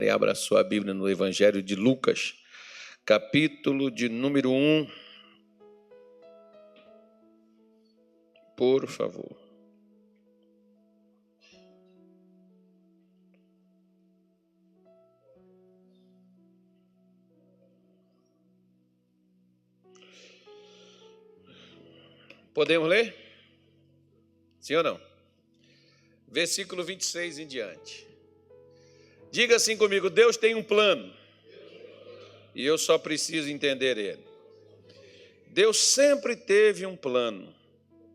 E abra sua Bíblia no Evangelho de Lucas, capítulo de número 1. Por favor. Podemos ler? Sim ou não? Versículo 26 em diante. Diga assim comigo: Deus tem um plano e eu só preciso entender ele. Deus sempre teve um plano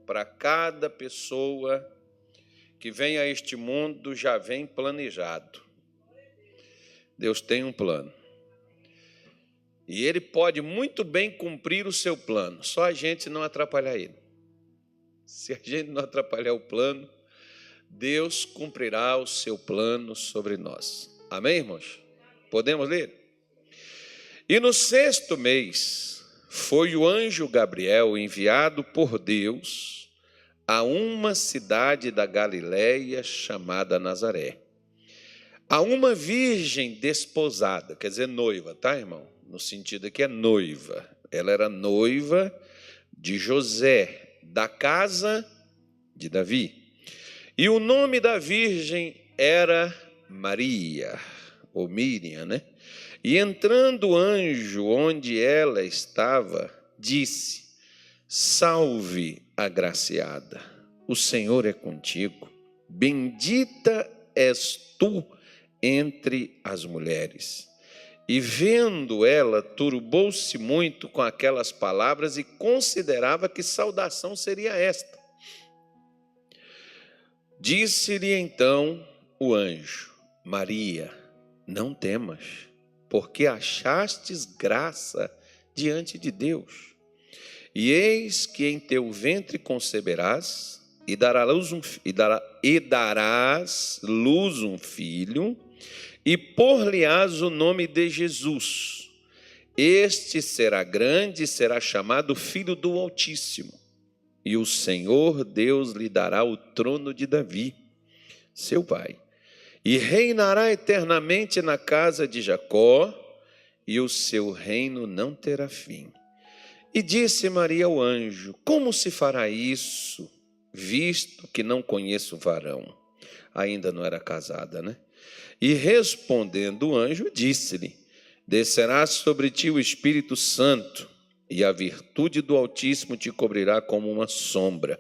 para cada pessoa que vem a este mundo, já vem planejado. Deus tem um plano. E ele pode muito bem cumprir o seu plano, só a gente não atrapalhar ele. Se a gente não atrapalhar o plano, Deus cumprirá o seu plano sobre nós. Amém, irmãos? Podemos ler? E no 6º mês, foi o anjo Gabriel enviado por Deus a uma cidade da Galileia chamada Nazaré, a uma virgem desposada, quer dizer noiva, tá, irmão? No sentido que é noiva. Ela era noiva de José, da casa de Davi. E o nome da virgem era Maria, ou Miriam, né? E entrando o anjo onde ela estava, disse: Salve, agraciada, o Senhor é contigo. Bendita és tu entre as mulheres. E vendo ela, turbou-se muito com aquelas palavras e considerava que saudação seria esta. Disse-lhe então o anjo: Maria, não temas, porque achastes graça diante de Deus. E eis que em teu ventre conceberás e darás luz um filho, e por-lhe-ás o nome de Jesus. Este será grande e será chamado Filho do Altíssimo. E o Senhor Deus lhe dará o trono de Davi, seu pai, e reinará eternamente na casa de Jacó, e o seu reino não terá fim. E disse Maria ao anjo: Como se fará isso, visto que não conheço varão? Ainda não era casada, né? E respondendo o anjo, disse-lhe: Descerá sobre ti o Espírito Santo, e a virtude do Altíssimo te cobrirá como uma sombra.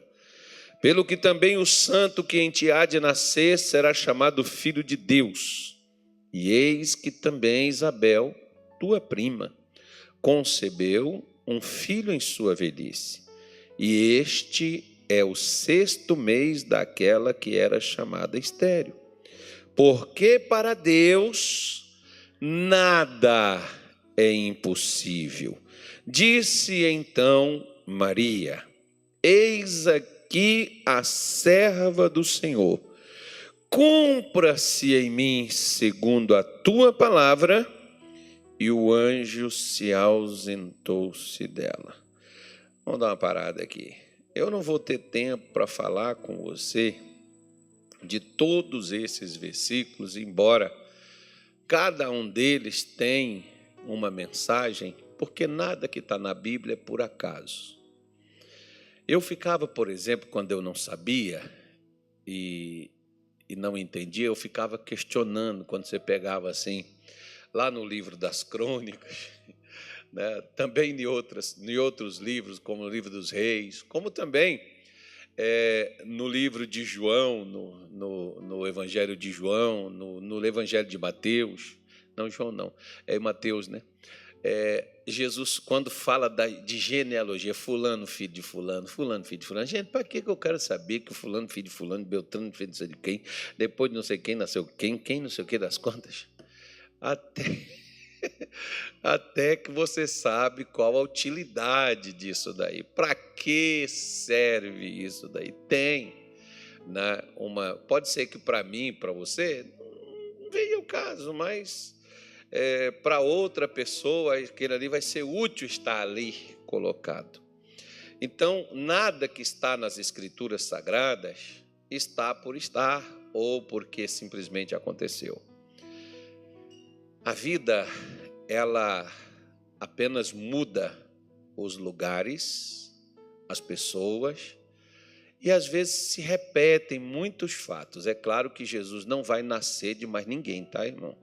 Pelo que também o santo que em ti há de nascer será chamado Filho de Deus. E eis que também Isabel, tua prima, concebeu um filho em sua velhice. E este é o 6º mês daquela que era chamada estéril. Porque para Deus nada é impossível. Disse então Maria: Eis aqui a serva do Senhor. Cumpra-se em mim segundo a tua palavra. E o anjo se ausentou-se dela. Vamos dar uma parada aqui. Eu não vou ter tempo para falar com você de todos esses versículos, embora cada um deles tenha uma mensagem, porque nada que está na Bíblia é por acaso. Eu ficava, por exemplo, quando eu não sabia e não entendia, eu ficava questionando quando você pegava assim, lá no livro das Crônicas, né? Também em outros livros, como o livro dos Reis, como também no livro de João, no Evangelho de João, no Evangelho de Mateus. Não, João não, é Mateus, né? Jesus, quando fala de genealogia, fulano, filho de fulano, fulano, filho de fulano. Gente, para que eu quero saber que o fulano, filho de fulano, Beltrano, filho de não sei de quem, depois de não sei quem, nasceu quem não sei o que das contas? Até que você sabe qual a utilidade disso daí. Para que serve isso daí? Tem, né, pode ser que para mim, para você, não venha o caso, mas para outra pessoa, aquele ali vai ser útil estar ali colocado. Então, nada que está nas Escrituras Sagradas está por estar ou porque simplesmente aconteceu. A vida, ela apenas muda os lugares, as pessoas, e às vezes se repetem muitos fatos. É claro que Jesus não vai nascer de mais ninguém, tá, irmão?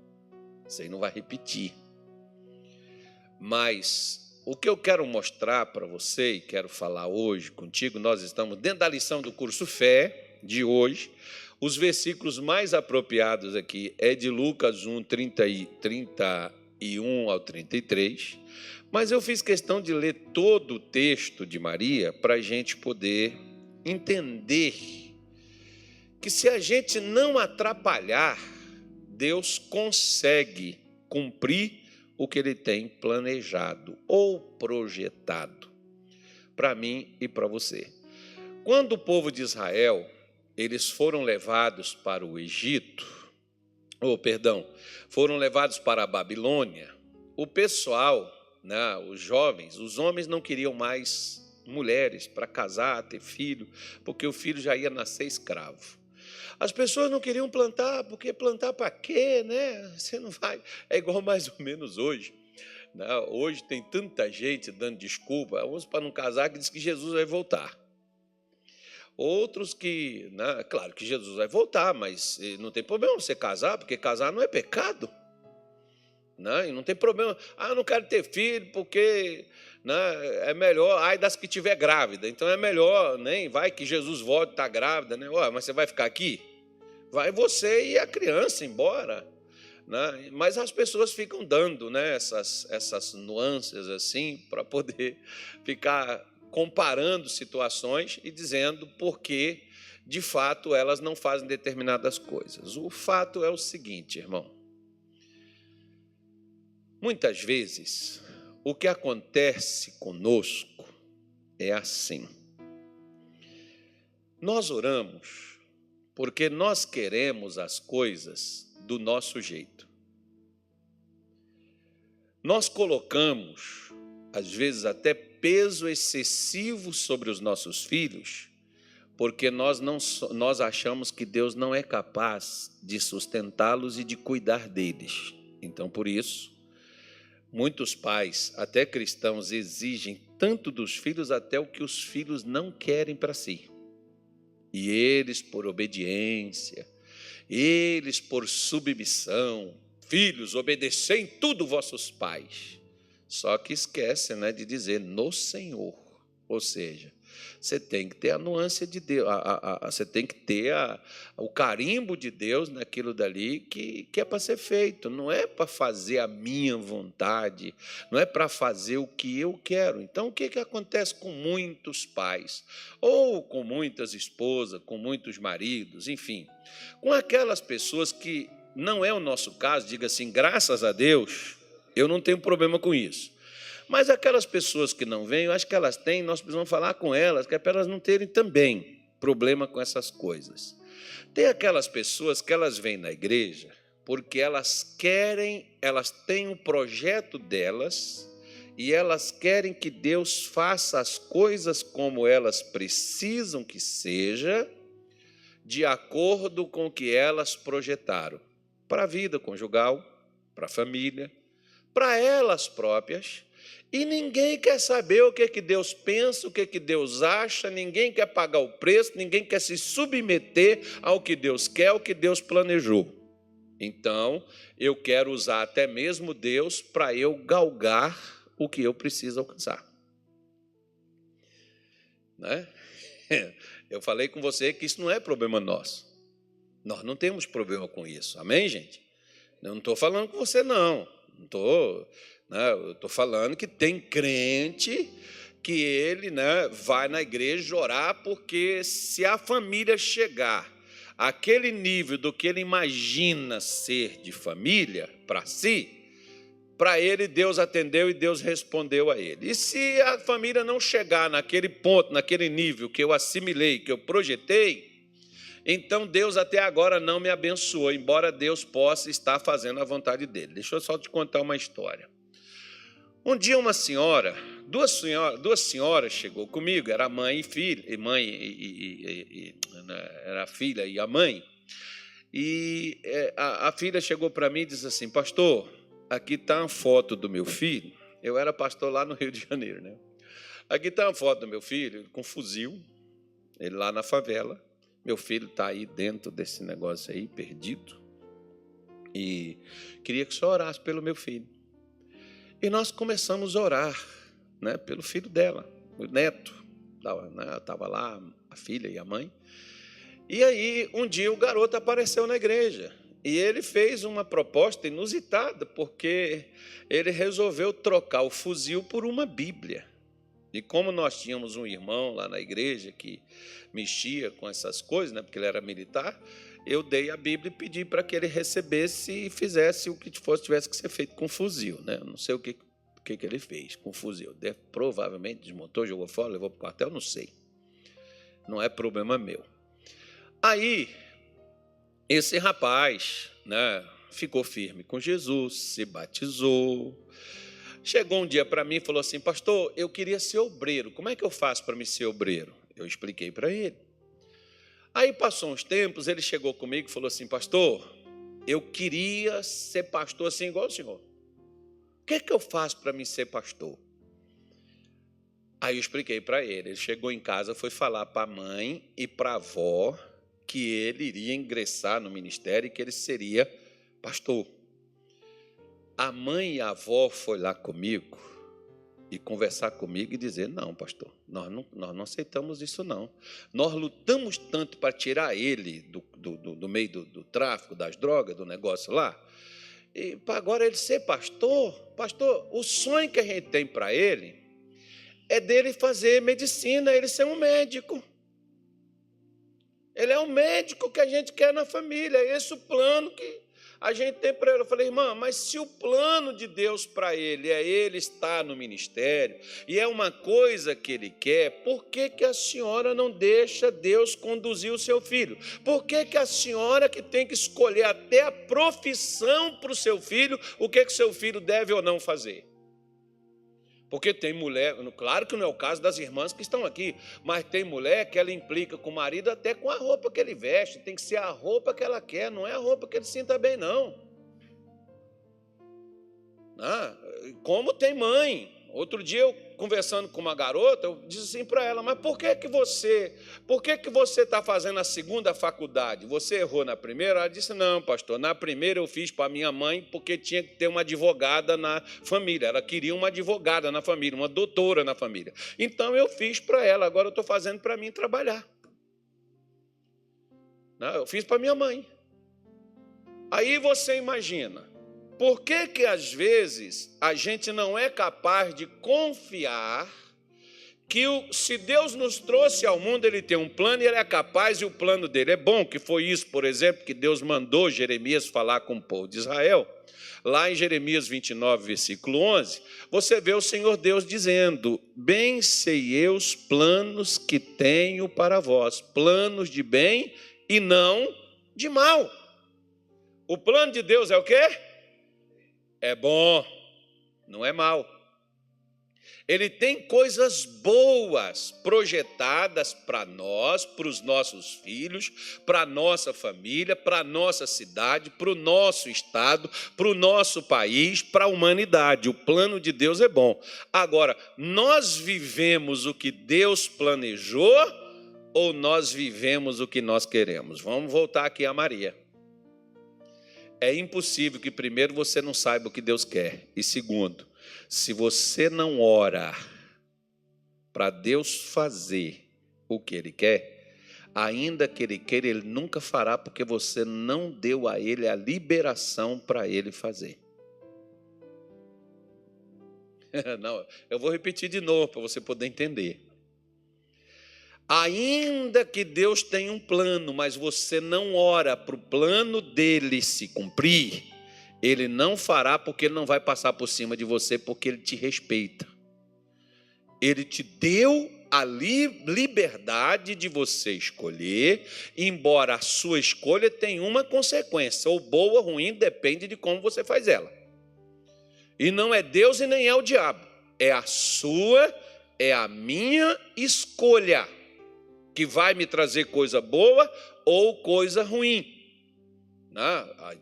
Isso aí não vai repetir. Mas o que eu quero mostrar para você e quero falar hoje contigo, nós estamos dentro da lição do curso Fé de hoje. Os versículos mais apropriados aqui é de Lucas 1, 31 ao 33. Mas eu fiz questão de ler todo o texto de Maria para a gente poder entender que se a gente não atrapalhar, Deus consegue cumprir o que Ele tem planejado ou projetado para mim e para você. Quando o povo de Israel, eles foram levados para o Egito, foram levados para a Babilônia, o pessoal, os jovens, os homens não queriam mais mulheres para casar, ter filho, porque o filho já ia nascer escravo. As pessoas não queriam plantar, porque plantar para quê, né? Você não vai. É igual mais ou menos hoje. Hoje tem tanta gente dando desculpa, uns para não casar, que diz que Jesus vai voltar. Outros que, claro que Jesus vai voltar, mas não tem problema você casar, porque casar não é pecado. E não tem problema. Eu não quero ter filho porque é melhor, ai das que tiver grávida. Então é melhor, nem vai que Jesus volte, está grávida, né? Mas você vai ficar aqui? Vai você e a criança embora. Mas as pessoas ficam dando essas nuances assim para poder ficar comparando situações e dizendo por que, de fato, elas não fazem determinadas coisas. O fato é o seguinte, irmão. Muitas vezes, o que acontece conosco é assim. Nós oramos porque nós queremos as coisas do nosso jeito. Nós colocamos, às vezes, até peso excessivo sobre os nossos filhos, porque nós achamos que Deus não é capaz de sustentá-los e de cuidar deles. Então, por isso, muitos pais, até cristãos, exigem tanto dos filhos até o que os filhos não querem para si. E eles, por obediência, eles, por submissão, filhos, obedecem tudo vossos pais. Só que esquecem, de dizer no Senhor. Ou seja, você tem que ter a nuance de Deus, você tem que ter o carimbo de Deus naquilo dali que é para ser feito. Não é para fazer a minha vontade, não é para fazer o que eu quero. Então, o que acontece com muitos pais? Ou com muitas esposas, com muitos maridos, enfim. Com aquelas pessoas que não é o nosso caso, diga assim, graças a Deus, eu não tenho problema com isso. Mas aquelas pessoas que não vêm, eu acho que elas têm, nós precisamos falar com elas, que é para elas não terem também problema com essas coisas. Tem aquelas pessoas que elas vêm na igreja porque elas têm um projeto delas e elas querem que Deus faça as coisas como elas precisam que seja, de acordo com o que elas projetaram, para a vida conjugal, para a família, para elas próprias. E ninguém quer saber o que Deus pensa, o que Deus acha, ninguém quer pagar o preço, ninguém quer se submeter ao que Deus quer, ao que Deus planejou. Então, eu quero usar até mesmo Deus para eu galgar o que eu preciso alcançar. Eu falei com você que isso não é problema nosso. Nós não temos problema com isso. Amém, gente? Eu não estou falando com você, não. Eu estou falando que tem crente que ele vai na igreja orar, porque se a família chegar àquele nível do que ele imagina ser de família para si, para ele Deus atendeu e Deus respondeu a ele. E se a família não chegar naquele ponto, naquele nível que eu assimilei, que eu projetei, então Deus até agora não me abençoou, embora Deus possa estar fazendo a vontade dele. Deixa eu só te contar uma história. Um dia duas senhoras chegou comigo, era mãe e filha, era a filha e a mãe. E a filha chegou para mim e disse assim: pastor, aqui está uma foto do meu filho. Eu era pastor lá no Rio de Janeiro, né? Aqui está uma foto do meu filho com fuzil, ele lá na favela. Meu filho está aí dentro desse negócio aí, perdido. E queria que o senhor orasse pelo meu filho. E nós começamos a orar, né, pelo filho dela, o neto. Estava lá a filha e a mãe. E aí, um dia, o garoto apareceu na igreja. E ele fez uma proposta inusitada, porque ele resolveu trocar o fuzil por uma Bíblia. E como nós tínhamos um irmão lá na igreja que mexia com essas coisas, né, porque ele era militar, eu dei a Bíblia e pedi para que ele recebesse e fizesse o que tivesse que ser feito com fuzil, né? Eu não sei o que ele fez com fuzil. Provavelmente desmontou, jogou fora, levou para o quartel, não sei. Não é problema meu. Aí, esse rapaz, né, ficou firme com Jesus, se batizou. Chegou um dia para mim e falou assim: pastor, eu queria ser obreiro. Como é que eu faço para me ser obreiro? Eu expliquei para ele. Aí passou uns tempos, ele chegou comigo e falou assim: pastor, eu queria ser pastor assim igual o senhor. O que é que eu faço para me ser pastor? Aí eu expliquei para ele. Ele chegou em casa, foi falar para a mãe e para a avó que ele iria ingressar no ministério e que ele seria pastor. A mãe e a avó foi lá comigo e conversar comigo e dizer: não, pastor, nós não aceitamos isso, não. Nós lutamos tanto para tirar ele do meio do tráfico, das drogas, do negócio lá, e para agora ele ser pastor, o sonho que a gente tem para ele é dele fazer medicina, ele ser um médico. Ele é um médico que a gente quer na família, é esse o plano que a gente tem para ele. Eu falei: irmã, mas se o plano de Deus para ele é ele estar no ministério, e é uma coisa que ele quer, por que a senhora não deixa Deus conduzir o seu filho? Por que a senhora que tem que escolher até a profissão para o seu filho, o que o seu filho deve ou não fazer? Porque tem mulher, claro que não é o caso das irmãs que estão aqui, mas tem mulher que ela implica com o marido até com a roupa que ele veste. Tem que ser a roupa que ela quer, não é a roupa que ele sinta bem, não. Como tem mãe. Outro dia, eu conversando com uma garota, eu disse assim para ela: mas por que você está fazendo a segunda faculdade? Você errou na primeira? Ela disse: não, pastor, na primeira eu fiz para minha mãe porque tinha que ter uma advogada na família. Ela queria uma advogada na família, uma doutora na família. Então eu fiz para ela, agora eu estou fazendo para mim trabalhar. Eu fiz para minha mãe. Aí você imagina, por que às vezes a gente não é capaz de confiar que se Deus nos trouxe ao mundo, Ele tem um plano e Ele é capaz, e o plano dele é bom, que foi isso, por exemplo, que Deus mandou Jeremias falar com o povo de Israel. Lá em Jeremias 29, versículo 11, você vê o Senhor Deus dizendo: bem sei eu os planos que tenho para vós, planos de bem e não de mal. O plano de Deus é o quê? É bom, não é mal. Ele tem coisas boas projetadas para nós, para os nossos filhos, para a nossa família, para a nossa cidade, para o nosso estado, para o nosso país, para a humanidade. O plano de Deus é bom. Agora, nós vivemos o que Deus planejou ou nós vivemos o que nós queremos? Vamos voltar aqui a Maria. É impossível que, primeiro, você não saiba o que Deus quer. E, segundo, se você não ora para Deus fazer o que Ele quer, ainda que Ele queira, Ele nunca fará, porque você não deu a Ele a liberação para Ele fazer. Não, eu vou repetir de novo para você poder entender. Ainda que Deus tenha um plano, mas você não ora para o plano dele se cumprir, Ele não fará, porque Ele não vai passar por cima de você, porque Ele te respeita. Ele te deu a liberdade de você escolher, embora a sua escolha tenha uma consequência, ou boa ou ruim, depende de como você faz ela. E não é Deus e nem é o diabo, é a sua, é a minha escolha que vai me trazer coisa boa ou coisa ruim.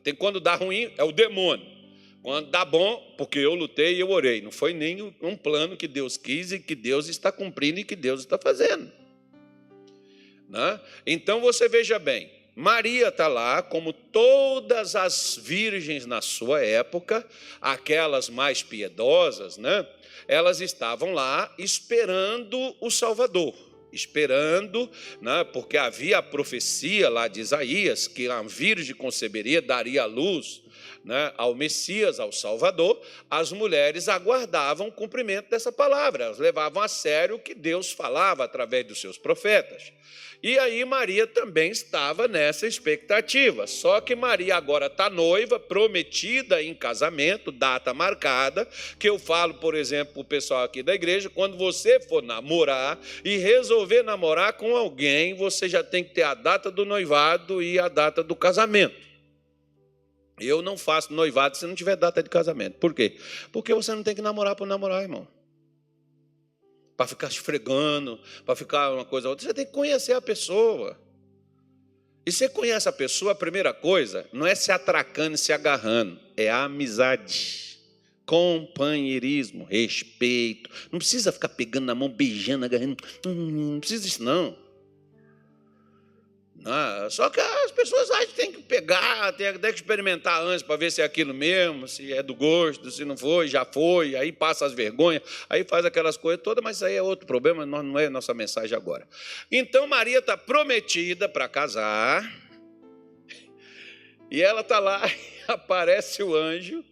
Tem quando dá ruim, é o demônio. Quando dá bom, porque eu lutei e eu orei. Não foi nem um plano que Deus quis e que Deus está cumprindo e que Deus está fazendo. Né? Então você veja bem, Maria está lá, como todas as virgens na sua época, aquelas mais piedosas, né? Elas estavam lá esperando o Salvador. Esperando, né? Porque havia a profecia lá de Isaías, que a virgem conceberia, daria à luz, né, ao Messias, ao Salvador. As mulheres aguardavam o cumprimento dessa palavra, elas levavam a sério o que Deus falava através dos seus profetas. E aí Maria também estava nessa expectativa, só que Maria agora está noiva, prometida em casamento, data marcada, que eu falo, por exemplo, para o pessoal aqui da igreja, quando você for namorar e resolver namorar com alguém, você já tem que ter a data do noivado e a data do casamento. Eu não faço noivado se não tiver data de casamento. Por quê? Porque você não tem que namorar por namorar, irmão. Para ficar esfregando, para ficar uma coisa ou outra. Você tem que conhecer a pessoa. E você conhece a pessoa, a primeira coisa, não é se atracando e se agarrando, é a amizade, companheirismo, respeito. Não precisa ficar pegando na mão, beijando, agarrando. Não precisa disso, não. Só que as pessoas acham que tem que pegar, tem que experimentar antes para ver se é aquilo mesmo, se é do gosto, se não foi, já foi, aí passa as vergonhas, aí faz aquelas coisas todas, mas isso aí é outro problema, não é a nossa mensagem agora. Então Maria está prometida para casar, e ela está lá, e aparece o anjo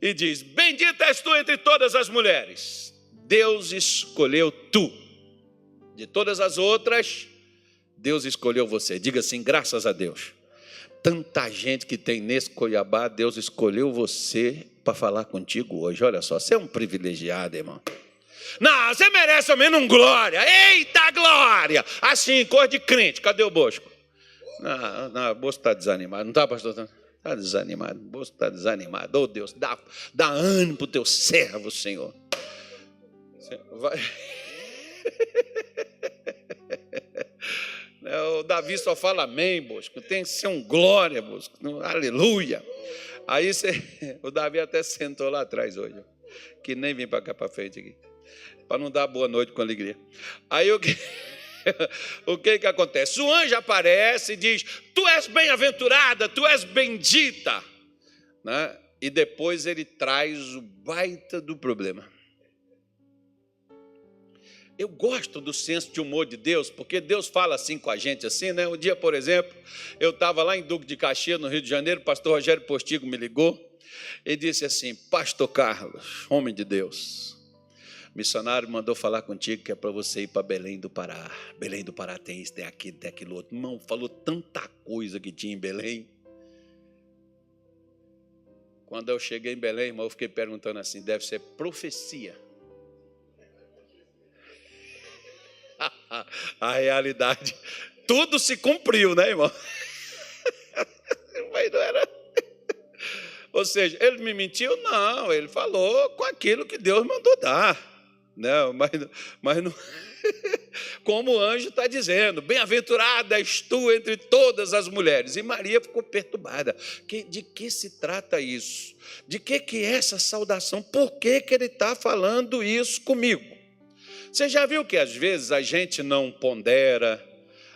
e diz: bendita és tu entre todas as mulheres, Deus escolheu tu, de todas as outras, Deus escolheu você. Diga assim, graças a Deus. Tanta gente que tem nesse Cuiabá, Deus escolheu você para falar contigo hoje. Olha só, você é um privilegiado, irmão. Não, você merece ao menos um glória. Eita, glória! Assim, cor de crente. Cadê o Bosco? Não, o Bosco está desanimado. Não está, pastor? Está desanimado. O Bosco está desanimado. Oh, Deus, dá ânimo para o teu servo, Senhor. Vai... O Davi só fala amém, Bosco. Tem que ser um glória, Bosco. Aleluia. Aí o Davi até sentou lá atrás hoje, que nem vim para cá para frente aqui, para não dar boa noite com alegria. Aí o que acontece? O anjo aparece e diz: tu és bem-aventurada, tu és bendita, né? E depois ele traz o baita do problema. Eu gosto do senso de humor de Deus, porque Deus fala assim com a gente, assim, né? Um dia, por exemplo, eu estava lá em Duque de Caxias, no Rio de Janeiro, o pastor Rogério Postigo me ligou e disse assim: pastor Carlos, homem de Deus, missionário mandou falar contigo que é para você ir para Belém do Pará. Belém do Pará tem isso, tem aquilo, tem aquilo outro. Irmão, falou tanta coisa que tinha em Belém. Quando eu cheguei em Belém, irmão, eu fiquei perguntando assim: deve ser profecia. A realidade, tudo se cumpriu, né, irmão? Mas não era. Ou seja, ele me mentiu? Não, ele falou com aquilo que Deus mandou dar. Não, mas não. Como o anjo está dizendo: bem-aventurada és tu entre todas as mulheres. E Maria ficou perturbada. De que se trata isso? De que é essa saudação? Por que ele está falando isso comigo? Você já viu que às vezes a gente não pondera,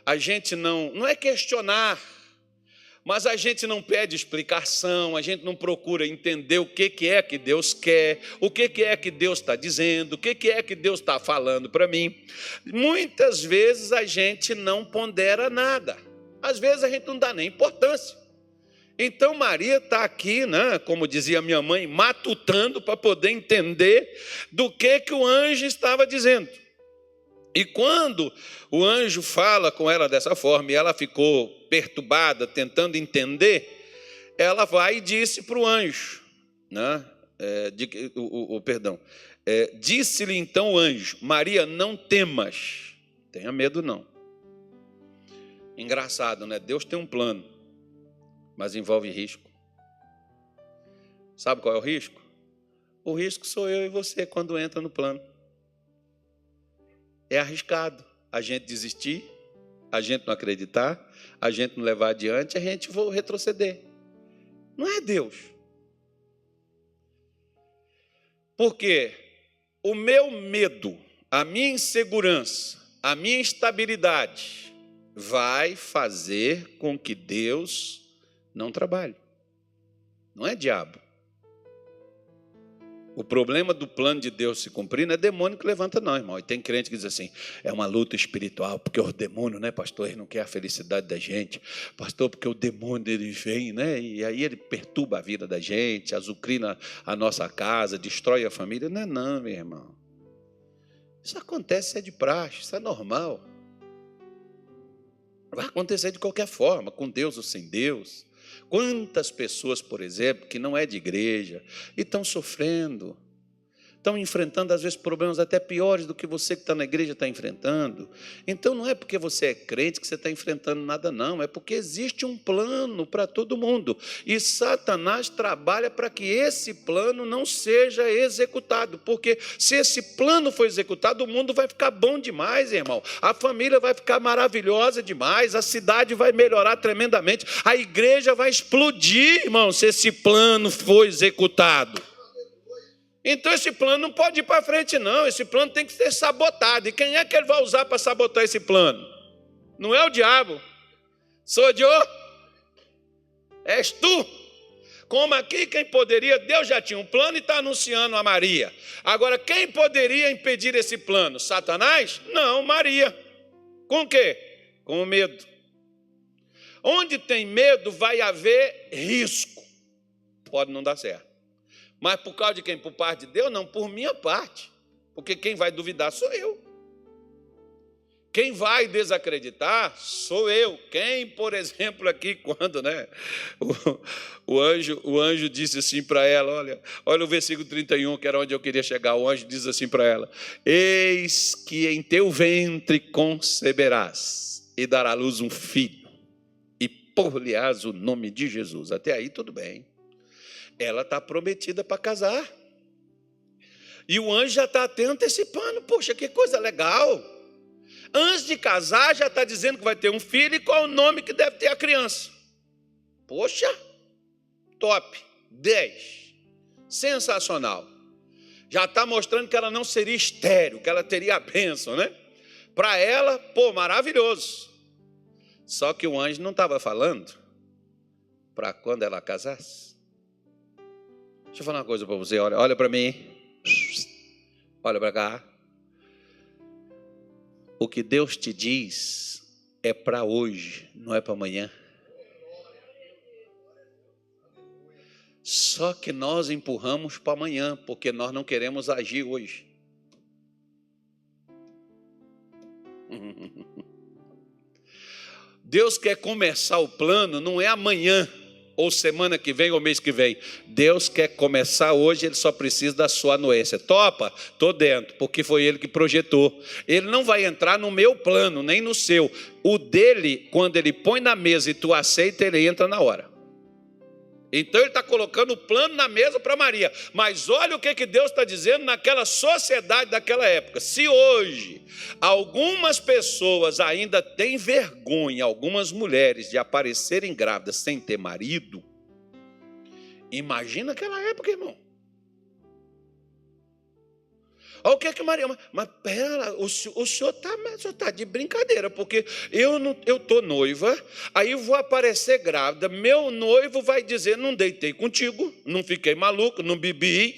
a gente não é questionar, mas a gente não pede explicação, a gente não procura entender o que é que Deus quer, o que é que Deus está dizendo, o que é que Deus está falando para mim. Muitas vezes a gente não pondera nada, às vezes a gente não dá nem importância. Então Maria está aqui, né, como dizia minha mãe, matutando para poder entender do que o anjo estava dizendo. E quando o anjo fala com ela dessa forma e ela ficou perturbada, tentando entender, ela vai e disse para o anjo, né, disse-lhe então o anjo: Maria, não temas, tenha medo não. Engraçado, né? Deus tem um plano, mas envolve risco. Sabe qual é o risco? O risco sou eu e você quando entra no plano. É arriscado a gente desistir, a gente não acreditar, a gente não levar adiante, a gente vai retroceder. Não é Deus. Porque o meu medo, a minha insegurança, a minha instabilidade vai fazer com que Deus não trabalhe. Não é diabo. O problema do plano de Deus se cumprir não é demônio que levanta, não, irmão. E tem crente que diz assim, é uma luta espiritual, porque o demônio, né, pastor, ele não quer a felicidade da gente. Pastor, porque o demônio, ele vem, né, e aí ele perturba a vida da gente, azucrina a nossa casa, destrói a família. Não é não, meu irmão. Isso acontece, é de praxe, isso é normal. Vai acontecer de qualquer forma, com Deus ou sem Deus. Quantas pessoas, por exemplo, que não é de igreja e estão sofrendo, estão enfrentando, às vezes, problemas até piores do que você que está na igreja está enfrentando. Então, não é porque você é crente que você está enfrentando nada, não. É porque existe um plano para todo mundo. E Satanás trabalha para que esse plano não seja executado. Porque se esse plano for executado, o mundo vai ficar bom demais, irmão. A família vai ficar maravilhosa demais. A cidade vai melhorar tremendamente. A igreja vai explodir, irmão, se esse plano for executado. Então esse plano não pode ir para frente, não. Esse plano tem que ser sabotado. E quem é que ele vai usar para sabotar esse plano? Não é o diabo. Sou eu. És tu. Como aqui, quem poderia? Deus já tinha um plano e está anunciando a Maria. Agora, quem poderia impedir esse plano? Satanás? Não, Maria. Com o quê? Com o medo. Onde tem medo vai haver risco. Pode não dar certo. Mas por causa de quem? Por parte de Deus? Não, por minha parte. Porque quem vai duvidar sou eu. Quem vai desacreditar sou eu. Quem, por exemplo, aqui, quando, né, o anjo disse assim para ela, olha o versículo 31, que era onde eu queria chegar. O anjo diz assim para ela, eis que em teu ventre conceberás e dará à luz um filho, e por-lhe-ás o nome de Jesus. Até aí tudo bem. Ela está prometida para casar. E o anjo já está até antecipando. Poxa, que coisa legal. Antes de casar, já está dizendo que vai ter um filho e qual o nome que deve ter a criança. Poxa, top, 10. Sensacional. Já está mostrando que ela não seria estéril, que ela teria a bênção, né? Para ela, pô, maravilhoso. Só que o anjo não estava falando para quando ela casasse. Deixa eu falar uma coisa para você, olha para mim, olha para cá. O que Deus te diz é para hoje, não é para amanhã. Só que nós empurramos para amanhã, porque nós não queremos agir hoje. Deus quer começar o plano, não é amanhã, ou semana que vem, ou mês que vem. Deus quer começar hoje, Ele só precisa da sua anuência. Topa? Estou dentro, porque foi Ele que projetou. Ele não vai entrar no meu plano, nem no seu. O dele, quando Ele põe na mesa e tu aceita, Ele entra na hora. Então Ele está colocando o plano na mesa para Maria. Mas olha o que Deus está dizendo naquela sociedade daquela época. Se hoje algumas pessoas ainda têm vergonha, algumas mulheres, de aparecerem grávidas sem ter marido, imagina aquela época, irmão. Olha o que Maria... Mas pera, o senhor está de brincadeira, porque eu estou noiva, aí vou aparecer grávida, meu noivo vai dizer, não deitei contigo, não fiquei maluco, não bebi,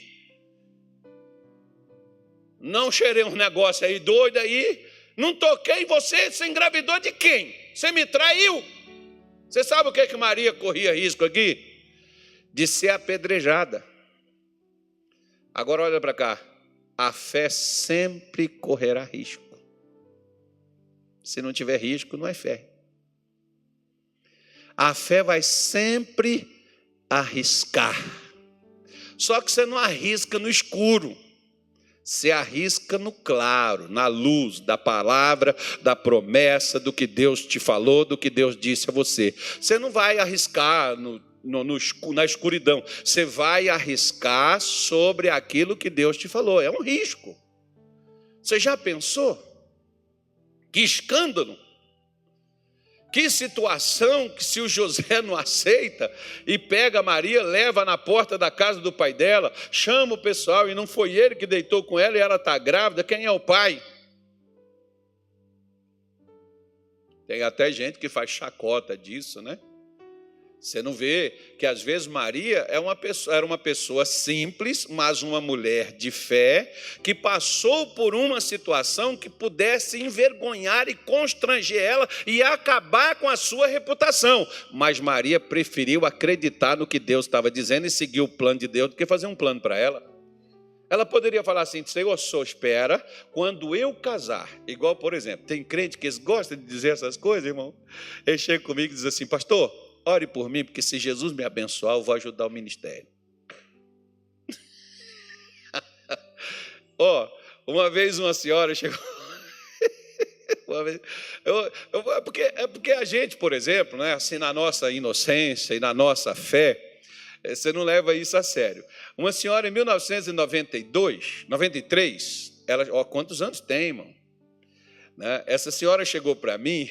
não cheirei um negócio aí doido aí, não toquei em você, você engravidou de quem? Você me traiu? Você sabe o que Maria corria risco aqui? De ser apedrejada. Agora olha para cá. A fé sempre correrá risco. Se não tiver risco, não é fé. A fé vai sempre arriscar. Só que você não arrisca no escuro. Você arrisca no claro, na luz da palavra, da promessa, do que Deus te falou, do que Deus disse a você. Você não vai arriscar na escuridão, você vai arriscar sobre aquilo que Deus te falou. É um risco. Você já pensou? Que escândalo! Que situação que se o José não aceita e pega a Maria, leva na porta da casa do pai dela, chama o pessoal e não foi ele que deitou com ela e ela está grávida, quem é o pai? Tem até gente que faz chacota disso, né? Você não vê que às vezes Maria era uma pessoa simples, mas uma mulher de fé, que passou por uma situação que pudesse envergonhar e constranger ela e acabar com a sua reputação. Mas Maria preferiu acreditar no que Deus estava dizendo e seguir o plano de Deus do que fazer um plano para ela. Ela poderia falar assim: Senhor, só espera quando eu casar. Igual, por exemplo, tem crente que eles gostam de dizer essas coisas, irmão. Ele chega comigo e diz assim: pastor, ore por mim, porque se Jesus me abençoar, eu vou ajudar o ministério. Uma vez uma senhora chegou... É porque a gente, por exemplo, né, assim, na nossa inocência e na nossa fé, você não leva isso a sério. Uma senhora em 1993, ela, quantos anos tem, irmão? Né? Essa senhora chegou para mim...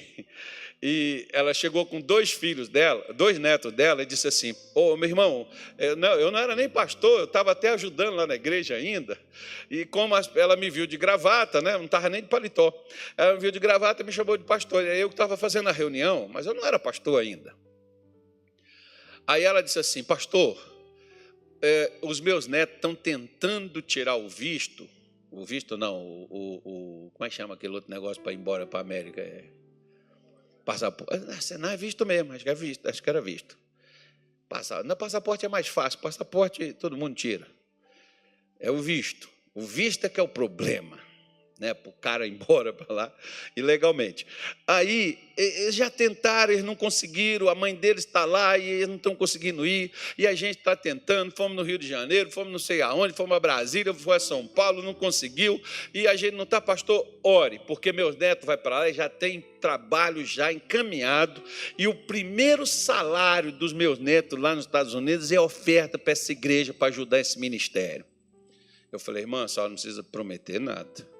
E ela chegou com 2 filhos dela, 2 netos dela, e disse assim: meu irmão, eu não era nem pastor, eu estava até ajudando lá na igreja ainda. E como ela me viu de gravata, né, não estava nem de paletó, ela me viu de gravata e me chamou de pastor. E aí eu estava fazendo a reunião, mas eu não era pastor ainda. Aí ela disse assim: pastor, os meus netos estão tentando tirar o visto não, como é que chama aquele outro negócio para ir embora para a América? Passaporte. Não é visto mesmo, acho que era visto. Passaporte é mais fácil, passaporte todo mundo tira. É o visto. O visto é que é o problema, né? Para o cara ir embora para lá ilegalmente. Aí, eles já tentaram, eles não conseguiram, a mãe deles está lá e eles não estão conseguindo ir, e a gente está tentando, fomos no Rio de Janeiro, fomos não sei aonde, fomos a Brasília, fomos a São Paulo, não conseguiu, e a gente não está, pastor, ore, porque meus netos vão para lá e já tem trabalho já encaminhado, e o primeiro salário dos meus netos lá nos Estados Unidos é oferta para essa igreja, para ajudar esse ministério. Eu falei: irmã, a senhora não precisa prometer nada.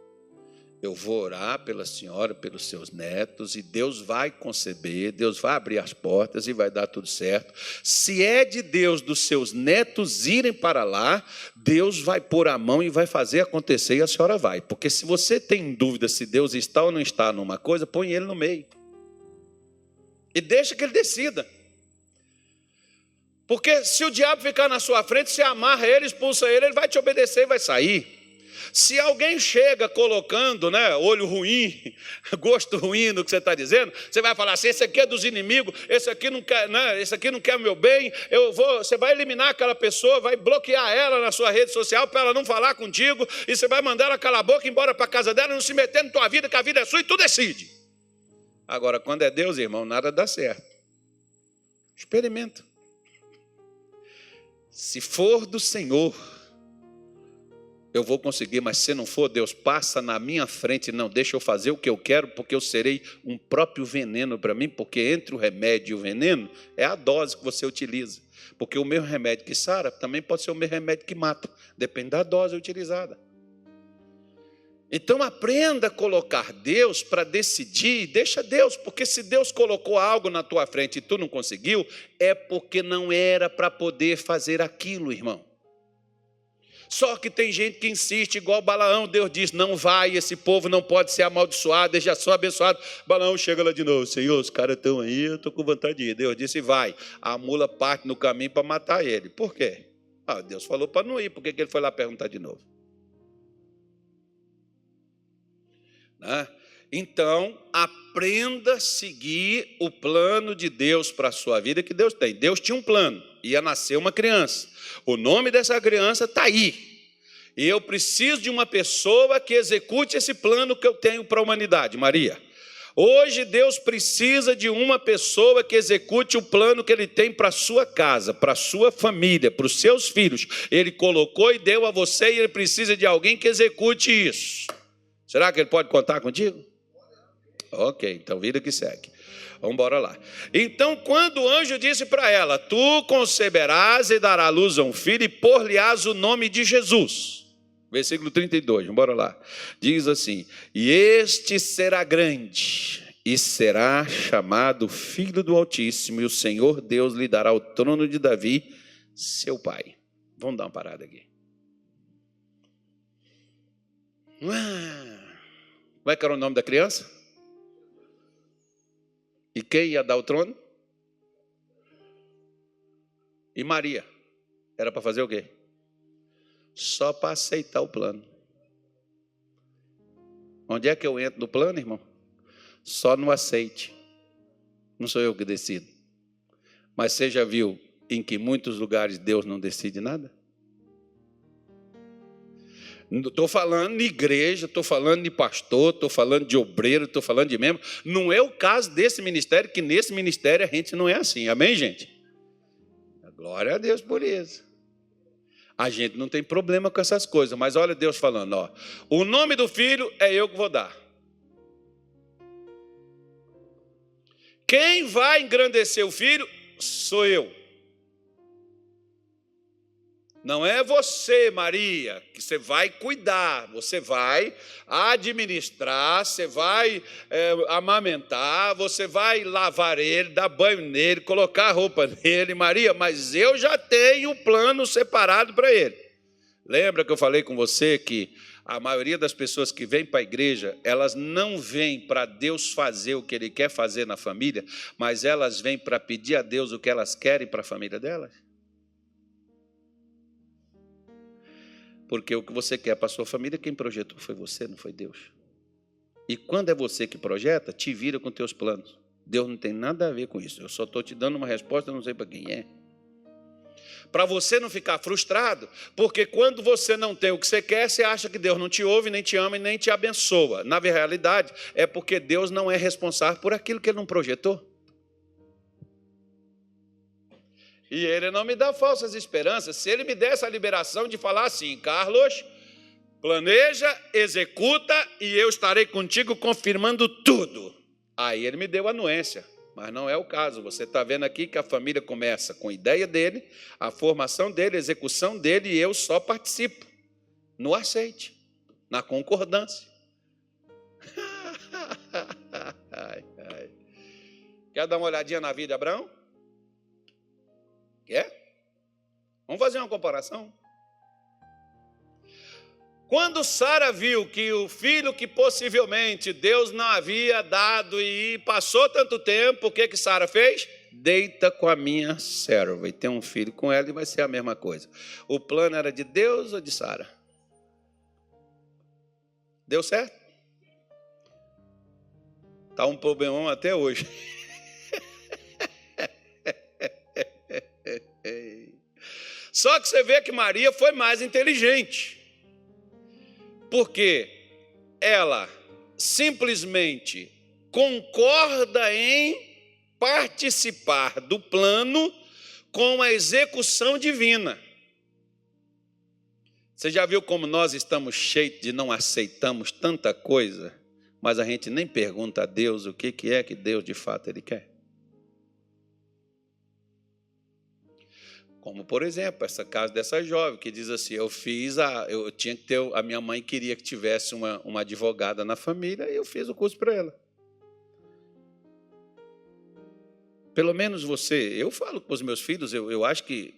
Eu vou orar pela senhora, pelos seus netos, e Deus vai conceber, Deus vai abrir as portas e vai dar tudo certo. Se é de Deus dos seus netos irem para lá, Deus vai pôr a mão e vai fazer acontecer, e a senhora vai. Porque se você tem dúvida se Deus está ou não está numa coisa, põe ele no meio. E deixa que ele decida. Porque se o diabo ficar na sua frente, você amarra ele, expulsa ele, ele vai te obedecer e vai sair. Se alguém chega colocando, né, olho ruim, gosto ruim no que você está dizendo, você vai falar assim: esse aqui é dos inimigos, esse aqui não quer, né, esse aqui não quer o meu bem, você vai eliminar aquela pessoa, vai bloquear ela na sua rede social para ela não falar contigo, e você vai mandar ela calar a boca, embora para a casa dela, não se meter na tua vida, que a vida é sua e tu decide. Agora, quando é Deus, irmão, nada dá certo. Experimenta. Se for do Senhor, eu vou conseguir, mas se não for, Deus passa na minha frente, não deixa eu fazer o que eu quero, porque eu serei um próprio veneno para mim, porque entre o remédio e o veneno é a dose que você utiliza, porque o meu remédio que sara também pode ser o meu remédio que mata, depende da dose utilizada. Então aprenda a colocar Deus para decidir, deixa Deus, porque se Deus colocou algo na tua frente e tu não conseguiu, é porque não era para poder fazer aquilo, irmão. Só que tem gente que insiste, igual Balaão. Deus diz: não vai, esse povo não pode ser amaldiçoado, eles já são abençoados. Balaão chega lá de novo: Senhor, os caras estão aí, eu estou com vontade de ir. Deus disse: vai. A mula parte no caminho para matar ele. Por quê? Deus falou para não ir, por que ele foi lá perguntar de novo? Né? Então, aprenda a seguir o plano de Deus para a sua vida, que Deus tem. Deus tinha um plano, ia nascer uma criança. O nome dessa criança está aí. E eu preciso de uma pessoa que execute esse plano que eu tenho para a humanidade, Maria. Hoje Deus precisa de uma pessoa que execute o plano que Ele tem para a sua casa, para a sua família, para os seus filhos. Ele colocou e deu a você, e Ele precisa de alguém que execute isso. Será que Ele pode contar contigo? Ok, então vida que segue. Vamos embora lá. Então, quando o anjo disse para ela: tu conceberás e darás à luz a um filho, e por-lhe-ás o nome de Jesus. Versículo 32, vamos embora lá. Diz assim: e este será grande, e será chamado Filho do Altíssimo, e o Senhor Deus lhe dará o trono de Davi, seu pai. Vamos dar uma parada aqui. Como é que era o nome da criança? E quem ia dar o trono? E Maria. Era para fazer o quê? Só para aceitar o plano. Onde é que eu entro no plano, irmão? Só no aceite. Não sou eu que decido. Mas você já viu em que muitos lugares Deus não decide nada? Estou falando de igreja, estou falando de pastor, estou falando de obreiro, estou falando de membro. Não é o caso desse ministério, que nesse ministério a gente não é assim. Amém, gente? Glória a Deus por isso. A gente não tem problema com essas coisas, mas olha Deus falando, ó, o nome do filho é eu que vou dar. Quem vai engrandecer o filho sou eu. Não é você, Maria, que você vai cuidar, você vai administrar, você vai amamentar, você vai lavar ele, dar banho nele, colocar roupa nele, Maria, mas eu já tenho um plano separado para ele. Lembra que eu falei com você que a maioria das pessoas que vêm para a igreja, elas não vêm para Deus fazer o que Ele quer fazer na família, mas elas vêm para pedir a Deus o que elas querem para a família delas? Porque o que você quer para a sua família, quem projetou foi você, não foi Deus. E quando é você que projeta, te vira com teus planos. Deus não tem nada a ver com isso. Eu só estou te dando uma resposta, eu não sei para quem é. Para você não ficar frustrado, porque quando você não tem o que você quer, você acha que Deus não te ouve, nem te ama e nem te abençoa. Na realidade, é porque Deus não é responsável por aquilo que Ele não projetou. E Ele não me dá falsas esperanças. Se Ele me desse a liberação de falar assim, Carlos, planeja, executa e eu estarei contigo confirmando tudo. Aí Ele me deu a anuência, mas não é o caso. Você está vendo aqui que a família começa com a ideia dele, a formação dele, a execução dele, e eu só participo no aceite, na concordância. Quer dar uma olhadinha na vida de Abraão? Quer? Vamos fazer uma comparação. Quando Sara viu que o filho que possivelmente Deus não havia dado e passou tanto tempo, o que Sara fez? Deita com a minha serva e tem um filho com ela e vai ser a mesma coisa. O plano era de Deus ou de Sara? Deu certo? Está um problemão até hoje. Só que você vê que Maria foi mais inteligente. Porque ela simplesmente concorda em participar do plano com a execução divina. Você já viu como nós estamos cheios de não aceitamos tanta coisa, mas a gente nem pergunta a Deus o que é que Deus de fato Ele quer? Como, por exemplo, essa casa dessa jovem que diz assim, eu tinha que ter, a minha mãe queria que tivesse uma advogada na família e eu fiz o curso para ela. Pelo menos você, eu falo com os meus filhos, eu acho que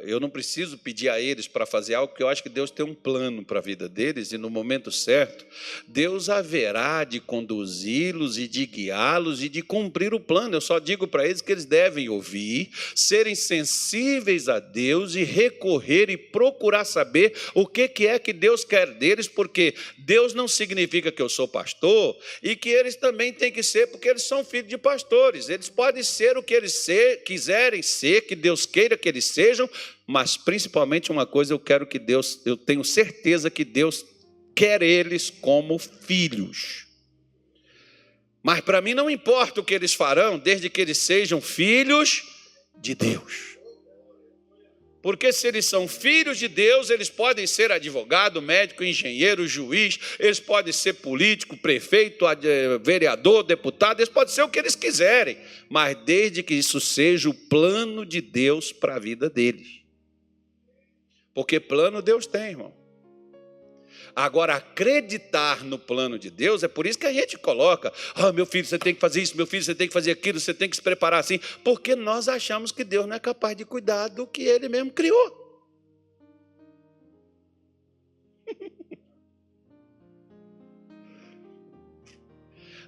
eu não preciso pedir a eles para fazer algo, porque eu acho que Deus tem um plano para a vida deles, e no momento certo, Deus haverá de conduzi-los e de guiá-los e de cumprir o plano. Eu só digo para eles que eles devem ouvir, serem sensíveis a Deus e recorrer e procurar saber o que é que Deus quer deles, porque Deus não significa que eu sou pastor e que eles também têm que ser, porque eles são filhos de pastores. Eles podem ser o que eles quiserem ser, que Deus queira que eles sejam, mas principalmente uma coisa eu tenho certeza que Deus quer eles como filhos. Mas para mim não importa o que eles farão, desde que eles sejam filhos de Deus. Porque se eles são filhos de Deus, eles podem ser advogado, médico, engenheiro, juiz, eles podem ser político, prefeito, vereador, deputado, eles podem ser o que eles quiserem, mas desde que isso seja o plano de Deus para a vida deles. Porque plano Deus tem, irmão. Agora, acreditar no plano de Deus, é por isso que a gente coloca, meu filho, você tem que fazer isso, meu filho, você tem que fazer aquilo, você tem que se preparar assim, porque nós achamos que Deus não é capaz de cuidar do que Ele mesmo criou.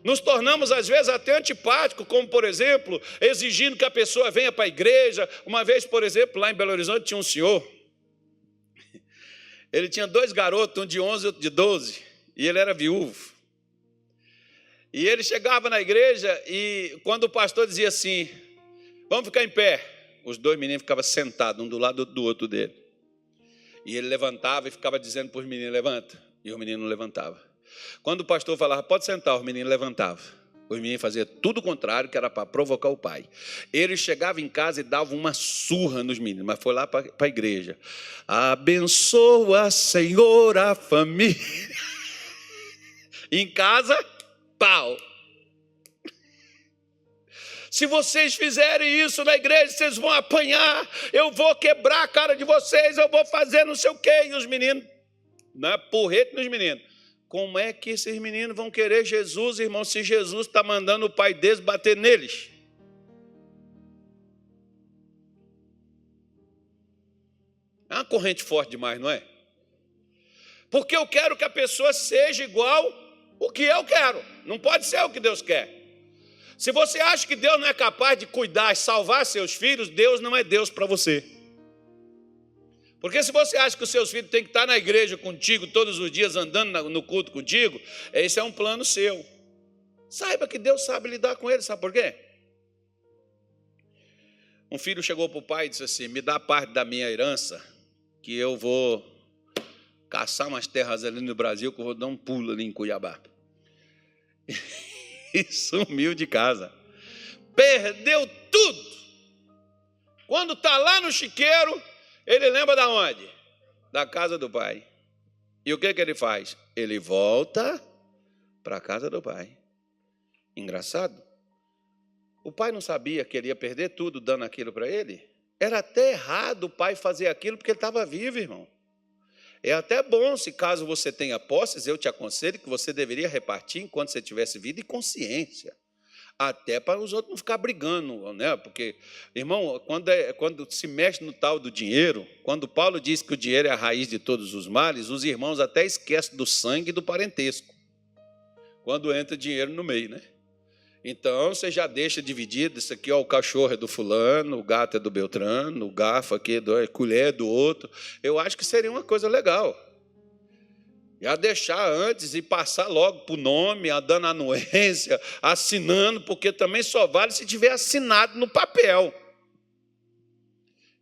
Nos tornamos, às vezes, até antipáticos, como, por exemplo, exigindo que a pessoa venha para a igreja. Uma vez, por exemplo, lá em Belo Horizonte, tinha um senhor. Ele tinha 2 garotos, um de 11 e outro de 12, e ele era viúvo. E ele chegava na igreja e, quando o pastor dizia assim, vamos ficar em pé, os 2 meninos ficavam sentados, um do lado do outro dele. E ele levantava e ficava dizendo para os meninos, levanta, e os meninos não levantavam. Quando o pastor falava, pode sentar, os meninos levantavam. Os meninos faziam tudo o contrário, que era para provocar o pai. Ele chegava em casa e dava uma surra nos meninos, mas foi lá para a igreja. Abençoa, Senhor, a família. Em casa, pau. Se vocês fizerem isso na igreja, vocês vão apanhar, eu vou quebrar a cara de vocês, eu vou fazer não sei o quê. E os meninos, porrete nos meninos. Como é que esses meninos vão querer Jesus, irmão, se Jesus está mandando o pai deles bater neles? É uma corrente forte demais, não é? Porque eu quero que a pessoa seja igual o que eu quero. Não pode ser o que Deus quer. Se você acha que Deus não é capaz de cuidar e salvar seus filhos, Deus não é Deus para você. Porque se você acha que os seus filhos têm que estar na igreja contigo todos os dias, andando no culto contigo, esse é um plano seu. Saiba que Deus sabe lidar com ele, sabe por quê? Um filho chegou para o pai e disse assim, me dá parte da minha herança, que eu vou caçar umas terras ali no Brasil, que eu vou dar um pulo ali em Cuiabá. E sumiu de casa. Perdeu tudo. Quando está lá no chiqueiro, ele lembra de onde? Da casa do pai. E o que ele faz? Ele volta para a casa do pai. Engraçado. O pai não sabia que ele ia perder tudo dando aquilo para ele? Era até errado o pai fazer aquilo porque ele estava vivo, irmão. É até bom, se caso você tenha posses, eu te aconselho que você deveria repartir enquanto você tivesse vida e consciência. Até para os outros não ficar brigando, né? Porque, irmão, quando se mexe no tal do dinheiro, quando Paulo diz que o dinheiro é a raiz de todos os males, os irmãos até esquecem do sangue e do parentesco, quando entra dinheiro no meio, né? Então, você já deixa dividido, isso aqui, ó, o cachorro é do fulano, o gato é do Beltrano, o garfo aqui, a colher é do outro. Eu acho que seria uma coisa legal. Já deixar antes e passar logo para o nome, dando anuência, assinando, porque também só vale se tiver assinado no papel.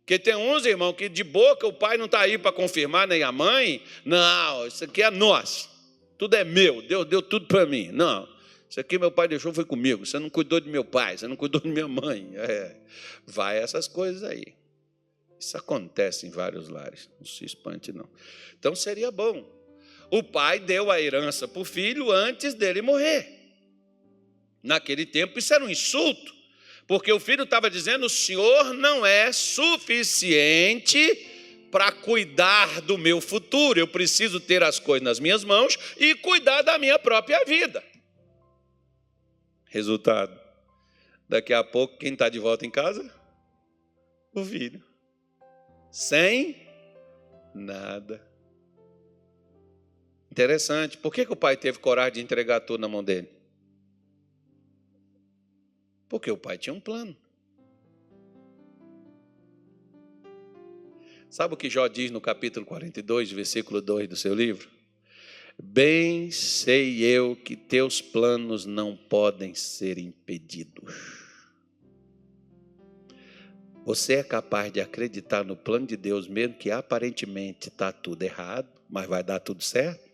Porque tem uns, irmão, que de boca o pai não está aí para confirmar, nem a mãe. Não, isso aqui é nosso, tudo é meu, Deus deu tudo para mim. Não, isso aqui meu pai deixou, foi comigo. Você não cuidou de meu pai, você não cuidou de minha mãe. Vai essas coisas aí. Isso acontece em vários lares, não se espante não. Então seria bom. O pai deu a herança para o filho antes dele morrer. Naquele tempo isso era um insulto, porque o filho estava dizendo, o senhor não é suficiente para cuidar do meu futuro, eu preciso ter as coisas nas minhas mãos e cuidar da minha própria vida. Resultado, daqui a pouco quem está de volta em casa? O filho. Sem nada. Interessante. Por que o pai teve coragem de entregar tudo na mão dele? Porque o pai tinha um plano. Sabe o que Jó diz no capítulo 42, versículo 2 do seu livro? Bem sei eu que teus planos não podem ser impedidos. Você é capaz de acreditar no plano de Deus, mesmo que aparentemente está tudo errado, mas vai dar tudo certo?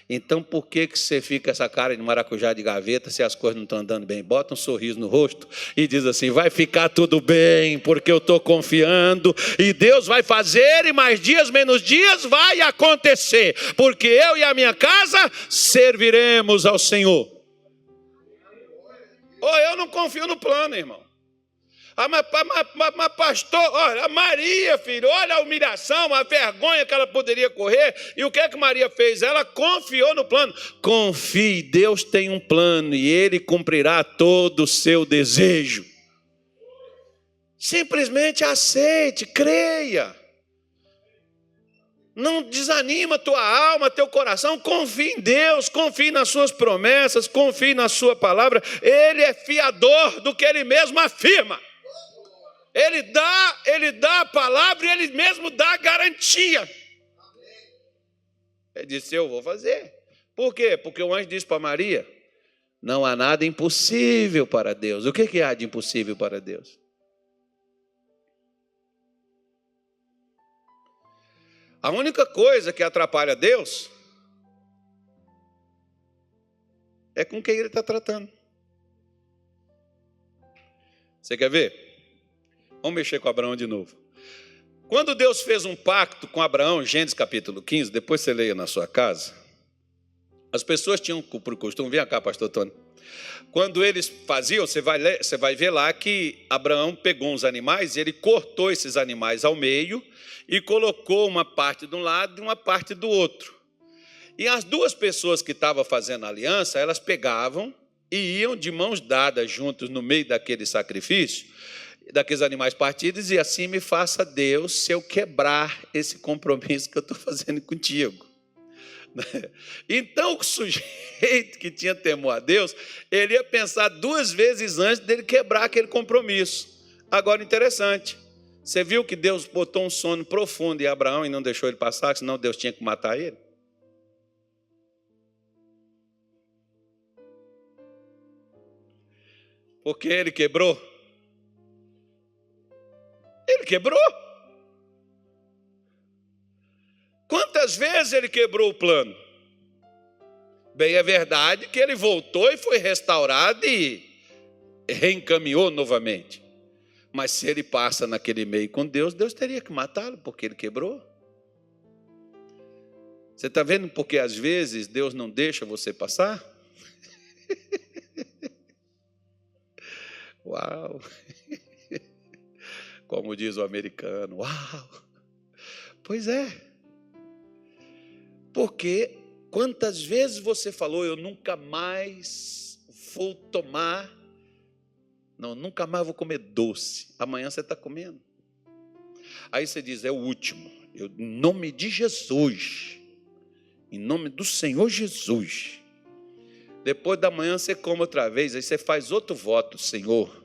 Então, por que você fica essa cara de maracujá de gaveta se as coisas não estão andando bem? Bota um sorriso no rosto e diz assim, vai ficar tudo bem, porque eu estou confiando e Deus vai fazer e mais dias, menos dias vai acontecer, porque eu e a minha casa serviremos ao Senhor. Ou eu não confio no plano, irmão. Mas pastor, olha, a Maria, filho, olha a humilhação, a vergonha que ela poderia correr. E o que é que Maria fez? Ela confiou no plano. Confie, Deus tem um plano e Ele cumprirá todo o seu desejo. Simplesmente aceite, creia. Não desanima tua alma, teu coração. Confie em Deus, confie nas suas promessas, confie na sua palavra. Ele é fiador do que Ele mesmo afirma. Ele dá a palavra e Ele mesmo dá a garantia. Ele disse, eu vou fazer. Por quê? Porque o anjo disse para Maria, não há nada impossível para Deus. O que há de impossível para Deus? A única coisa que atrapalha Deus é com quem Ele está tratando. Você quer ver? Vamos mexer com Abraão de novo. Quando Deus fez um pacto com Abraão, Gênesis capítulo 15, depois você leia na sua casa, as pessoas tinham por costume, vem cá, pastor Tony, quando eles faziam, você vai ver lá que Abraão pegou uns animais, e ele cortou esses animais ao meio e colocou uma parte de um lado e uma parte do outro. E as duas pessoas que estavam fazendo a aliança, elas pegavam e iam de mãos dadas juntos no meio daquele sacrifício, daqueles animais partidos, e assim me faça Deus se eu quebrar esse compromisso que eu estou fazendo contigo. Então o sujeito que tinha temor a Deus, ele ia pensar duas vezes antes dele quebrar aquele compromisso. Agora, interessante, você viu que Deus botou um sono profundo em Abraão e não deixou ele passar, senão Deus tinha que matar ele? Porque ele quebrou. Ele quebrou. Quantas vezes ele quebrou o plano? Bem, é verdade que ele voltou e foi restaurado e reencaminhou novamente. Mas se ele passa naquele meio com Deus, Deus teria que matá-lo, porque ele quebrou. Você está vendo porque às vezes Deus não deixa você passar? Uau! Como diz o americano, uau! Pois é. Porque quantas vezes você falou, eu nunca mais vou tomar, não, nunca mais vou comer doce. Amanhã você está comendo. Aí você diz, é o último. Em nome de Jesus, em nome do Senhor Jesus. Depois da manhã você come outra vez, aí você faz outro voto, Senhor.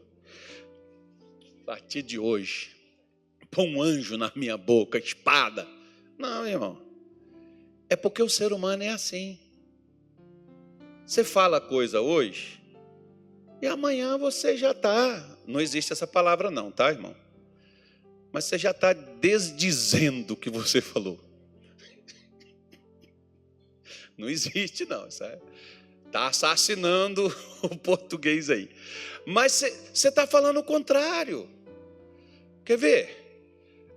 A partir de hoje, põe um anjo na minha boca, espada. Não, irmão. É porque o ser humano é assim. Você fala coisa hoje e amanhã você já está. Não existe essa palavra não, tá, irmão? Mas você já está desdizendo o que você falou. Não existe não, sabe? Está assassinando o português aí. Mas você está falando o contrário. Quer ver?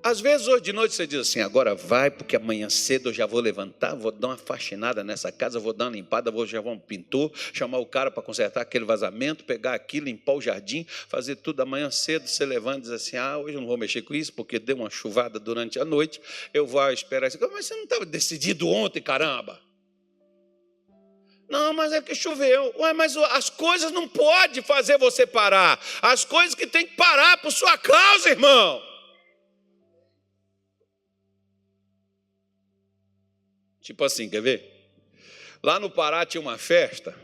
Às vezes, hoje de noite, você diz assim, agora vai, porque amanhã cedo eu já vou levantar, vou dar uma faxinada nessa casa, vou dar uma limpada, vou chamar um pintor, chamar o cara para consertar aquele vazamento, pegar aqui, limpar o jardim, fazer tudo amanhã cedo. Você levanta e diz assim, hoje eu não vou mexer com isso, porque deu uma chuvada durante a noite, eu vou esperar isso. Mas você não estava decidido ontem, caramba? Não, mas é que choveu. Ué, mas as coisas não podem fazer você parar. As coisas que tem que parar por sua causa, irmão. Tipo assim, quer ver? Lá no Pará tinha uma festa,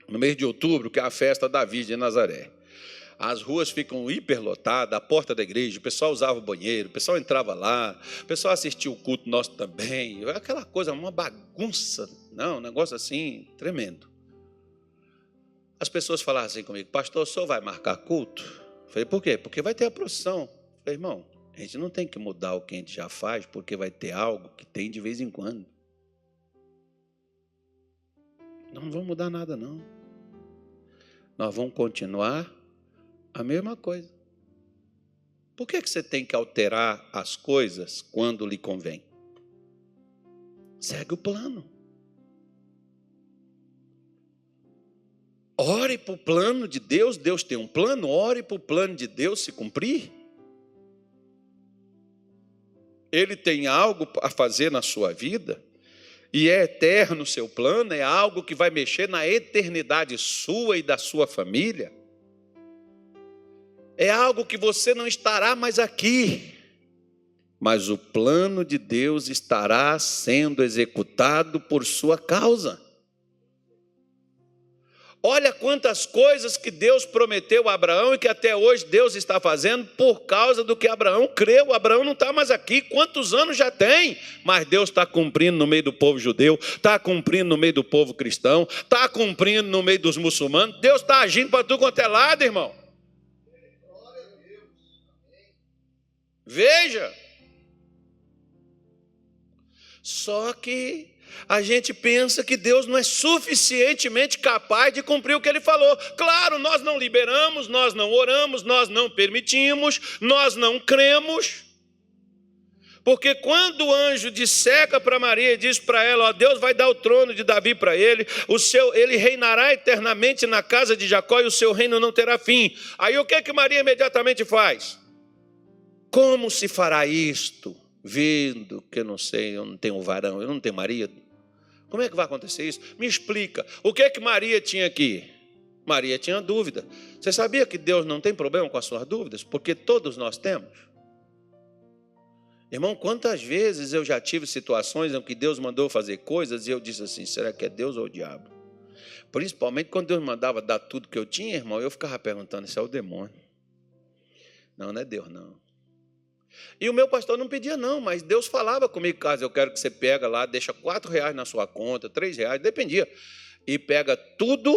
no mês de outubro, que é a festa da Virgem de Nazaré. As ruas ficam hiperlotadas, a porta da igreja, o pessoal usava o banheiro, o pessoal entrava lá, o pessoal assistia o culto nosso também. Aquela coisa, uma bagunça, não, um negócio assim, tremendo. As pessoas falavam assim comigo, pastor, o senhor vai marcar culto? Eu falei, por quê? Porque vai ter a procissão. Eu falei, irmão, a gente não tem que mudar o que a gente já faz, porque vai ter algo que tem de vez em quando. Não vamos mudar nada, não. Nós vamos continuar a mesma coisa. Por que você tem que alterar as coisas quando lhe convém? Segue o plano. Ore para o plano de Deus. Deus tem um plano, ore para o plano de Deus se cumprir. Ele tem algo a fazer na sua vida, e é eterno o seu plano, é algo que vai mexer na eternidade sua e da sua família. É algo que você não estará mais aqui, mas o plano de Deus estará sendo executado por sua causa. Olha quantas coisas que Deus prometeu a Abraão e que até hoje Deus está fazendo por causa do que Abraão creu. Abraão não está mais aqui, quantos anos já tem? Mas Deus está cumprindo no meio do povo judeu, está cumprindo no meio do povo cristão, está cumprindo no meio dos muçulmanos. Deus está agindo para tudo quanto é lado, irmão. Veja. Só que a gente pensa que Deus não é suficientemente capaz de cumprir o que Ele falou. Claro, nós não liberamos, nós não oramos, nós não permitimos, nós não cremos. Porque quando o anjo disseca para Maria e diz para ela, ó, Deus vai dar o trono de Davi para ele, ele reinará eternamente na casa de Jacó e o seu reino não terá fim. Aí o que Maria imediatamente faz? Como se fará isto, vendo que eu não sei, eu não tenho varão, eu não tenho marido? Como é que vai acontecer isso? Me explica. O que Maria tinha aqui? Maria tinha dúvida. Você sabia que Deus não tem problema com as suas dúvidas? Porque todos nós temos. Irmão, quantas vezes eu já tive situações em que Deus mandou fazer coisas e eu disse assim, será que é Deus ou o diabo? Principalmente quando Deus mandava dar tudo que eu tinha, irmão, eu ficava perguntando, isso é o demônio. Não, não é Deus, não. E o meu pastor não pedia não, mas Deus falava comigo, caso eu quero que você pega lá, deixa R$4 na sua conta, R$3, dependia. E pega tudo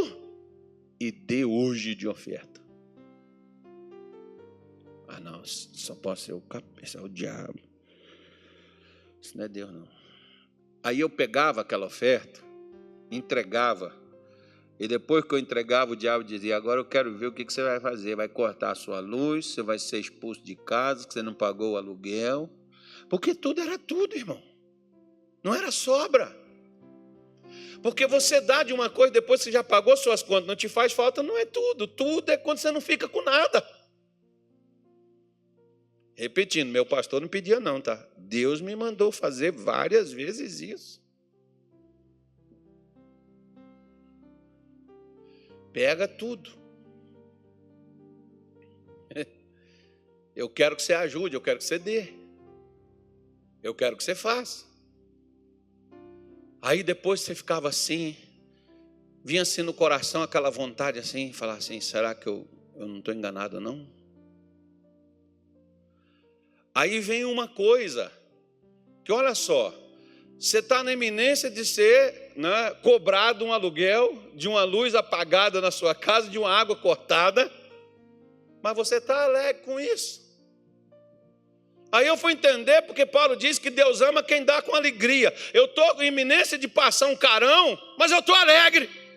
e dê hoje de oferta. Ah não, só pode ser esse é o diabo. Isso não é Deus não. Aí eu pegava aquela oferta, entregava, e depois que eu entregava, o diabo dizia, agora eu quero ver o que você vai fazer. Vai cortar a sua luz, você vai ser expulso de casa, que você não pagou o aluguel. Porque tudo era tudo, irmão. Não era sobra. Porque você dá de uma coisa, depois você já pagou suas contas, não te faz falta, não é tudo. Tudo é quando você não fica com nada. Repetindo, meu pastor não pedia não, tá? Deus me mandou fazer várias vezes isso. Pega tudo. Eu quero que você ajude, eu quero que você dê. Eu quero que você faça. Aí depois você ficava assim, vinha assim no coração aquela vontade assim, falar assim, será que eu não estou enganado não? Aí vem uma coisa, que olha só, você está na iminência de ser cobrado um aluguel, de uma luz apagada na sua casa, de uma água cortada, mas você está alegre com isso. Aí eu fui entender porque Paulo diz que Deus ama quem dá com alegria. Eu estou com iminência de passar um carão, mas eu estou alegre.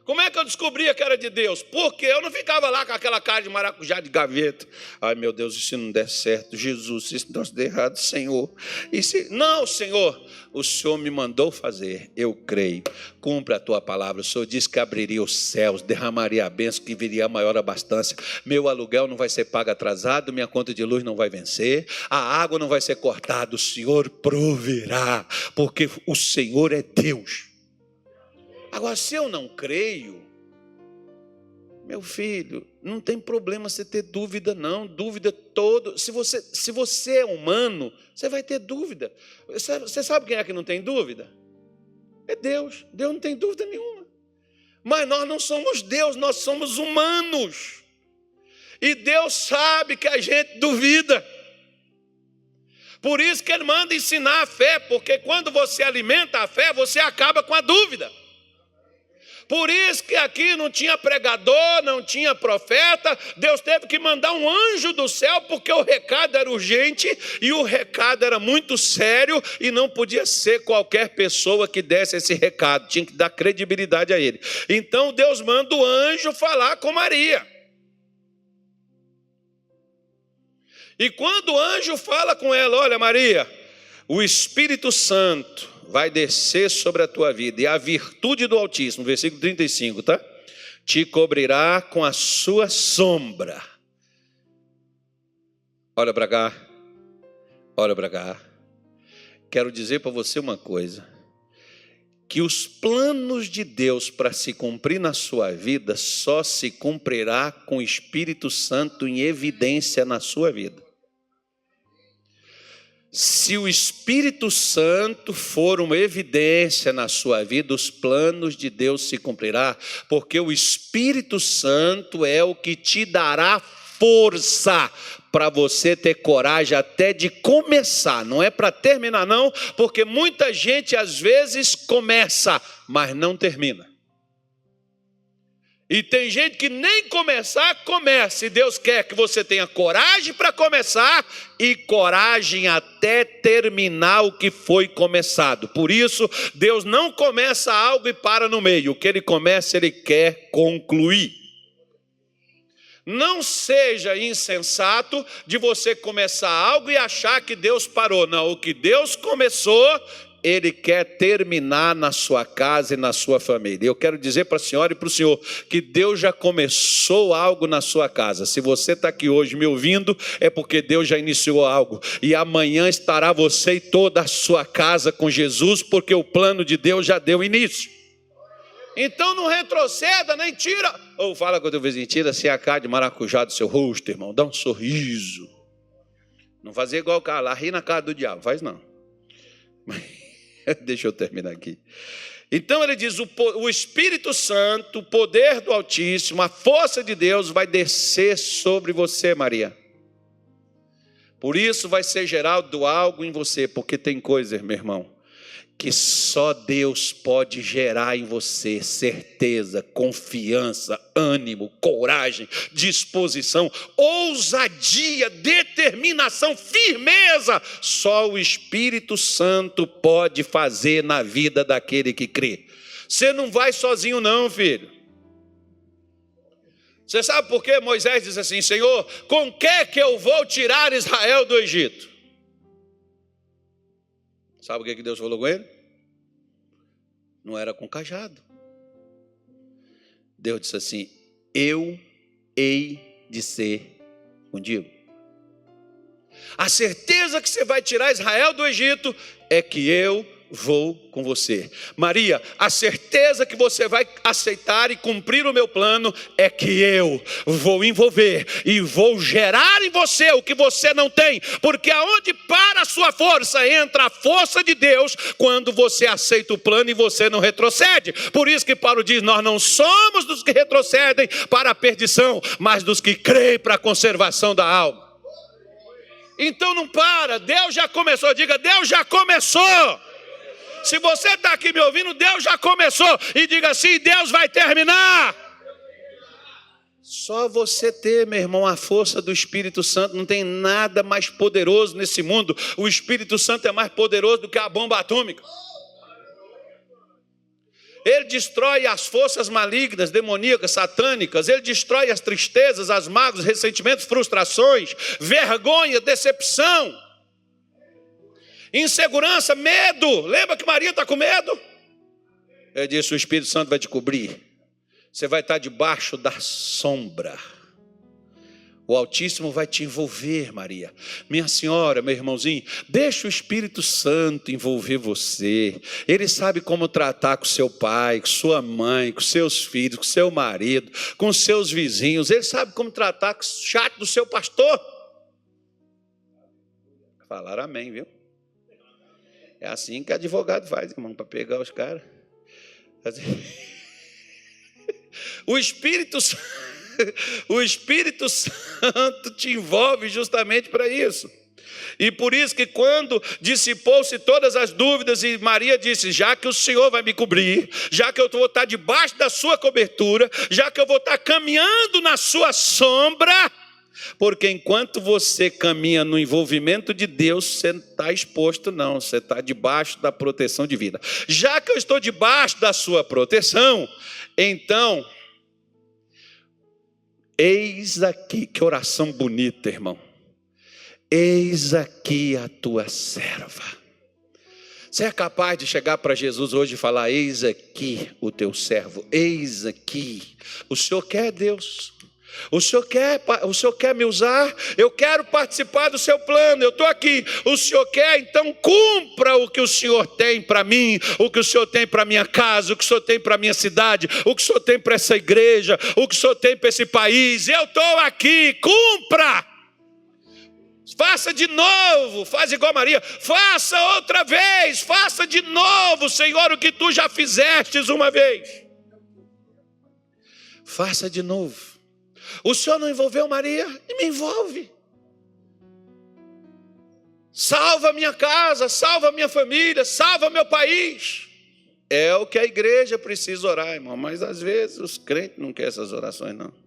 Como é que eu descobria que era de Deus? Porque eu não ficava lá com aquela cara de maracujá de gaveta. Ai, meu Deus, e se não der certo? Jesus, se isso der errado, Senhor. Não, Senhor, o Senhor me mandou fazer, eu creio. Cumpre a tua palavra. O Senhor disse que abriria os céus, derramaria a bênção, que viria a maior abastança. Meu aluguel não vai ser pago atrasado, minha conta de luz não vai vencer, a água não vai ser cortada, o Senhor proverá, porque o Senhor é Deus. Agora, se eu não creio, meu filho, não tem problema você ter dúvida não, dúvida todo. Se você é humano, você vai ter dúvida. Você sabe quem é que não tem dúvida? É Deus. Deus não tem dúvida nenhuma. Mas nós não somos Deus, nós somos humanos. E Deus sabe que a gente duvida. Por isso que Ele manda ensinar a fé, porque quando você alimenta a fé, você acaba com a dúvida. Por isso que aqui não tinha pregador, não tinha profeta, Deus teve que mandar um anjo do céu, porque o recado era urgente e o recado era muito sério e não podia ser qualquer pessoa que desse esse recado, tinha que dar credibilidade a ele. Então Deus manda o anjo falar com Maria. E quando o anjo fala com ela, olha Maria, o Espírito Santo vai descer sobre a tua vida, e a virtude do Altíssimo, versículo 35, tá? Te cobrirá com a sua sombra. Olha para cá, olha para cá. Quero dizer para você uma coisa, que os planos de Deus para se cumprir na sua vida só se cumprirá com o Espírito Santo em evidência na sua vida. Se o Espírito Santo for uma evidência na sua vida, os planos de Deus se cumprirá, porque o Espírito Santo é o que te dará força para você ter coragem até de começar. Não é para terminar não, porque muita gente às vezes começa, mas não termina. E tem gente que nem começar, começa. E Deus quer que você tenha coragem para começar e coragem até terminar o que foi começado. Por isso, Deus não começa algo e para no meio. O que Ele começa, Ele quer concluir. Não seja insensato de você começar algo e achar que Deus parou. Não, o que Deus começou, Ele quer terminar na sua casa e na sua família. Eu quero dizer para a senhora e para o senhor que Deus já começou algo na sua casa. Se você está aqui hoje me ouvindo, é porque Deus já iniciou algo. E amanhã estará você e toda a sua casa com Jesus, porque o plano de Deus já deu início. Então não retroceda, nem tira. Ou fala com o teu vizinho, tira assim a cara de maracujá do seu rosto, irmão. Dá um sorriso. Não fazer igual o cara lá, ri na cara do diabo. Faz não. Deixa eu terminar aqui. Então ele diz, o Espírito Santo, o poder do Altíssimo, a força de Deus vai descer sobre você, Maria. Por isso vai ser gerado algo em você, porque tem coisas, meu irmão, que só Deus pode gerar em você certeza, confiança, ânimo, coragem, disposição, ousadia, determinação, firmeza. Só o Espírito Santo pode fazer na vida daquele que crê. Você não vai sozinho não, filho. Você sabe por que Moisés diz assim, Senhor, com que eu vou tirar Israel do Egito? Sabe o que Deus falou com ele? Não era com cajado. Deus disse assim, eu hei de ser contigo. A certeza que você vai tirar Israel do Egito é que eu vou com você. Maria, a certeza que você vai aceitar e cumprir o meu plano é que eu vou envolver e vou gerar em você o que você não tem, porque aonde para a sua força, entra a força de Deus quando você aceita o plano e você não retrocede. Por isso que Paulo diz, nós não somos dos que retrocedem para a perdição, mas dos que creem para a conservação da alma. Então não para, Deus já começou, diga, Deus já começou. Se você está aqui me ouvindo, Deus já começou. E diga assim, Deus vai terminar. Só você ter, meu irmão, a força do Espírito Santo. Não tem nada mais poderoso nesse mundo. O Espírito Santo é mais poderoso do que a bomba atômica. Ele destrói as forças malignas, demoníacas, satânicas. Ele destrói as tristezas, as mágoas, ressentimentos, frustrações, vergonha, decepção, insegurança, medo. Lembra que Maria está com medo? Ele disse, o Espírito Santo vai te cobrir. Você vai estar debaixo da sombra. O Altíssimo vai te envolver, Maria. Minha senhora, meu irmãozinho, deixa o Espírito Santo envolver você. Ele sabe como tratar com seu pai, com sua mãe, com seus filhos, com seu marido, com seus vizinhos. Ele sabe como tratar com o chato do seu pastor. Falaram amém, viu? É assim que advogado faz, irmão, para pegar os caras. O Espírito Santo te envolve justamente para isso. E por isso que quando dissipou-se todas as dúvidas e Maria disse, já que o Senhor vai me cobrir, já que eu vou estar debaixo da sua cobertura, já que eu vou estar caminhando na sua sombra, porque enquanto você caminha no envolvimento de Deus, você não está exposto não, você está debaixo da proteção divina. Já que eu estou debaixo da sua proteção, então, eis aqui, que oração bonita, irmão. Eis aqui a tua serva. Você é capaz de chegar para Jesus hoje e falar: eis aqui o teu servo, eis aqui. O Senhor quer, Deus. O Senhor quer me usar, eu quero participar do seu plano, eu estou aqui. O Senhor quer, então cumpra o que o Senhor tem para mim, o que o Senhor tem para minha casa, o que o Senhor tem para minha cidade, o que o Senhor tem para essa igreja, o que o Senhor tem para esse país. Eu estou aqui, cumpra. Faça de novo, faz igual Maria, faça outra vez, faça de novo, Senhor, o que tu já fizestes uma vez. Faça de novo. O Senhor não envolveu Maria e me envolve. Salva minha casa, salva minha família, salva meu país. É o que a igreja precisa orar, irmão. Mas às vezes os crentes não querem essas orações, não.